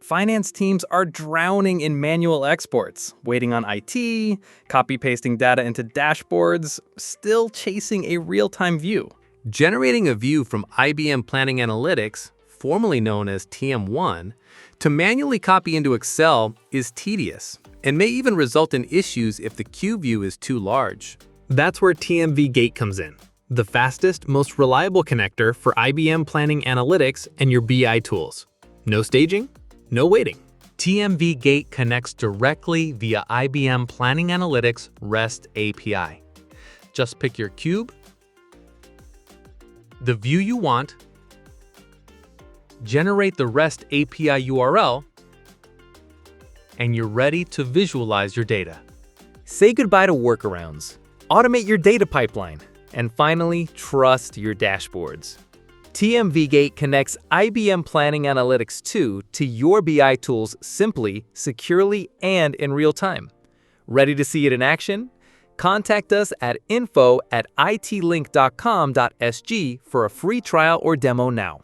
Finance teams are drowning in manual exports, waiting on IT, copy-pasting data into dashboards, still chasing a real-time view. Generating a view from IBM Planning Analytics, formerly known as TM1, to manually copy into Excel is tedious and may even result in issues if the Q view is too large. That's where TMVGate comes in, the fastest, most reliable connector for IBM Planning Analytics and your BI tools. No staging, no waiting. TMVGate connects directly via IBM Planning Analytics REST API. Just pick your cube, the view you want, generate the REST API URL, and you're ready to visualize your data. Say goodbye to workarounds, automate your data pipeline, and finally, trust your dashboards. TMVGate connects IBM Planning Analytics 2 to your BI tools simply, securely, and in real time. Ready to see it in action? Contact us at info@itlink.com.sg for a free trial or demo now.